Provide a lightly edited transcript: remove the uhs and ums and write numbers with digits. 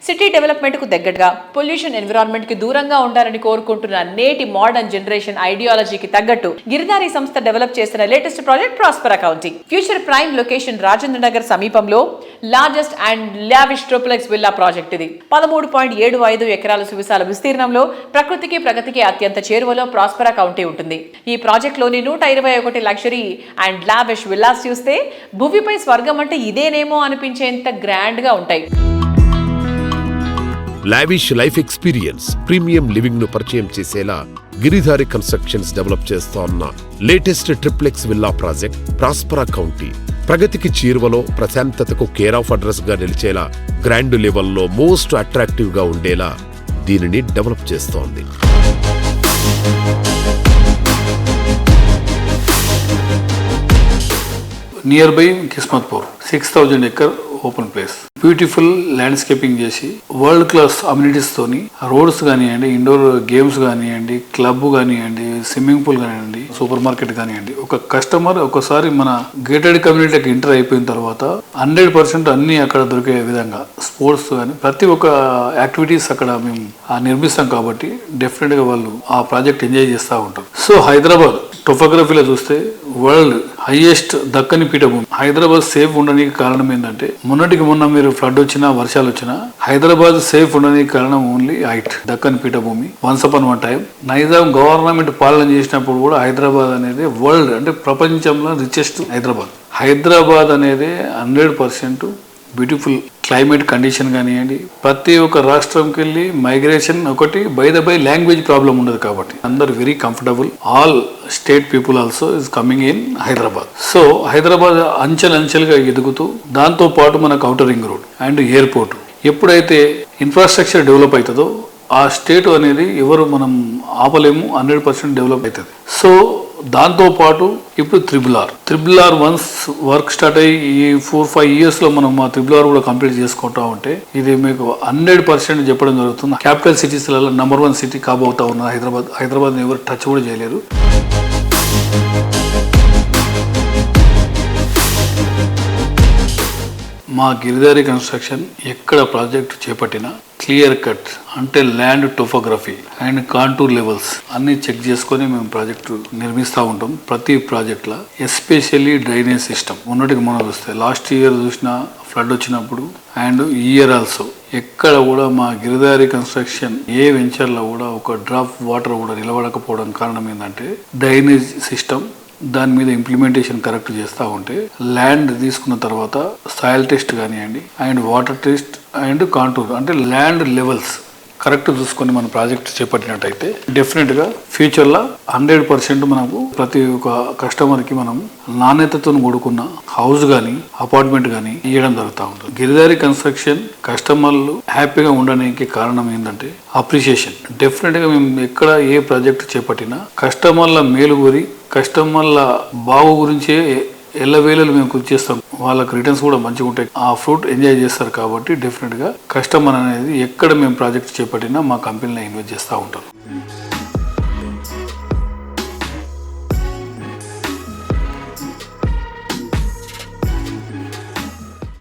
City development కు దగ్గరగా pollution environment కి దూరంగా ఉండాలని కోరుకుంటున్న నేటి మోడర్న్ జనరేషన్ ఐడియాలజీకి తగ్గట్టు గిరిదారి సంస్థ డెవలప్ చేసిన latest project prosper accounting. Future prime location Rajendra Nagar సమీపంలో largest and lavish triplex villa project ఇది. 13.75 ఎకరాల సువిశాల విస్తీర్ణంలో ప్రకృతికి ప్రగతికి అత్యంత చేరువలో ప్రాస్పర్ కౌంటీ ఉంటుంది. ఈ ప్రాజెక్ట్ లోని 121 లగ్జరీ అండ్ లావిష్ విల్లాస్ చూస్తే భూమిపై స్వర్గం అంటే ఇదేనేమో అనిపించేంత గ్రాండ్ గా ఉంటాయి. Lavish life experience premium living ను పరిచయం చేసేలా గిరిధారి కన్స్ట్రక్షన్స్ డెవలప్ చేస్తోన్న latest triplex villa project ప్రాస్పరా county. ప్రగతికి చేరువలో ప్రశాంతతకు కేర్ ఆఫ్ అడ్రస్ గా నిలిచేలా గ్రాండ్ లెవెల్లో మోస్ట్ అట్రాక్టివ్ గా ఉండేలా దీనిని డెవలప్ చేస్తోంది. Near by Kismatpur 6000 acre open place, beautiful landscaping చేసి వరల్డ్ క్లాస్ అమ్యూనిటీస్ తోని రోడ్స్ కానివ్వండి, ఇండోర్ గేమ్స్ కానివ్వండి, క్లబ్ కానివ్వండి, స్విమ్మింగ్ పూల్ కానివ్వండి, సూపర్ మార్కెట్ కానివ్వండి. ఒక కస్టమర్ ఒకసారి మన గేటెడ్ కమ్యూనిటీకి ఎంటర్ అయిపోయిన తర్వాత 100% అన్ని అక్కడ దొరికే విధంగా స్పోర్ట్స్ కానీ ప్రతి ఒక్క యాక్టివిటీస్ అక్కడ మేము నిర్మిస్తాం కాబట్టి డెఫినెట్ గా వాళ్ళు ఆ ప్రాజెక్ట్ ఎంజాయ్ చేస్తూ ఉంటారు. సో హైదరాబాద్ టోపోగ్రఫీలో చూస్తే వరల్డ్ హైయెస్ట్ దక్కని పీఠభూమి. హైదరాబాద్ సేఫ్ ఉండడానికి కారణం ఏంటంటే మొన్నటికి మొన్న మీరు ఫ్లడ్ వచ్చినా వర్షాలు వచ్చినా హైదరాబాద్ సేఫ్ ఉండడానికి కారణం ఓన్లీ హైట్, దక్కని పీఠభూమి. Once upon one time Nizam government పాలన చేసినప్పుడు కూడా హైదరాబాద్ అనేది వరల్డ్ అంటే ప్రపంచంలో రిచెస్ట్ హైదరాబాద్ అనేది 100% బ్యూటిఫుల్ క్లైమేట్ కండిషన్ కానివ్వండి, ప్రతి ఒక్క రాష్ట్రంకి వెళ్ళి మైగ్రేషన్ ఒకటి బై లాంగ్వేజ్ ప్రాబ్లం ఉండదు కాబట్టి అందరు very comfortable. All state people also is coming in Hyderabad. So Hyderabad అంచెలంచెలుగా ఎదుగుతూ దాంతో పాటు మనకు outer ring road and airport ఎప్పుడైతే ఇన్ఫ్రాస్ట్రక్చర్ డెవలప్ అవుతుందో ఆ స్టేట్ అనేది ఎవరు మనం ఆపలేము, 100% డెవలప్ అవుతుంది. సో దాంతో పాటు ఇప్పుడు triple R once work start అయ్యి ఈ 4-5 years లో మనం ఆ త్రిబుల్ ఆర్ కూడా కంప్లీట్ చేసుకుంటా ఉంటే ఇది మీకు 100% చెప్పడం జరుగుతుంది. క్యాపిటల్ సిటీస్లలో నంబర్ 1 సిటీ కాబోతా ఉన్న హైదరాబాద్ ఎవరు టచ్ కూడా చేయలేరు. మా గిరిధారి కన్స్ట్రక్షన్ ఎక్కడ ప్రాజెక్ట్ చేపట్టినా క్లియర్ కట్ అంటే land topography and contour levels అన్ని చెక్ చేసుకొని మేము ప్రాజెక్టు నిర్మిస్తూ ఉంటాం. ప్రతి ప్రాజెక్ట్లో ఎస్పెషల్లీ డ్రైనేజ్ సిస్టమ్ ఉన్నటికి మనం చూస్తే లాస్ట్ ఇయర్ చూసిన ఫ్లడ్ వచ్చినప్పుడు అండ్ ఈ ఇయర్ ఆల్సో ఎక్కడ కూడా మా గిరిధారి కన్స్ట్రక్షన్ ఏ వెంచర్లో కూడా ఒక డ్రాప్ వాటర్ కూడా నిలబడకపోవడం కారణం ఏంటంటే డ్రైనేజ్ సిస్టమ్ దాని మీద ఇంప్లిమెంటేషన్ కరెక్ట్ చేస్తూ ఉంటే ల్యాండ్ తీసుకున్న తర్వాత సాయిల్ టెస్ట్ కానివ్వండి and water test and contour అంటే ల్యాండ్ లెవెల్స్ కరెక్ట్ చూసుకొని మన ప్రాజెక్ట్ చేపట్టినట్టయితే డెఫినెట్గా ఫ్యూచర్లో 100% మనకు ప్రతి ఒక్క కస్టమర్కి మనం నాణ్యతతో కూడుకున్న హౌస్ కానీ అపార్ట్మెంట్ కానీ ఇవ్వడం జరుగుతూ ఉంటుంది. గిరిధారి కన్స్ట్రక్షన్ కస్టమర్లు హ్యాపీగా ఉండడానికి కారణం ఏంటంటే అప్రిషియేషన్. డెఫినెట్గా మేము ఎక్కడ ఏ ప్రాజెక్ట్ చేపట్టినా కస్టమర్ల మేలు కోరి కస్టమర్ల బాగు గురించే ఎల్లవేళలు మేము కృషి చేస్తాం. వాళ్ళకి రిటర్న్స్ కూడా మంచిగా ఉంటాయి, ఆ ఫ్రూట్ ఎంజాయ్ చేస్తారు. కాబట్టి డెఫినెట్గా కస్టమర్ అనేది ఎక్కడ మేము ప్రాజెక్ట్ చేపట్టినా మా కంపెనీలో ఇన్వెస్ట్ చేస్తూ ఉంటాం.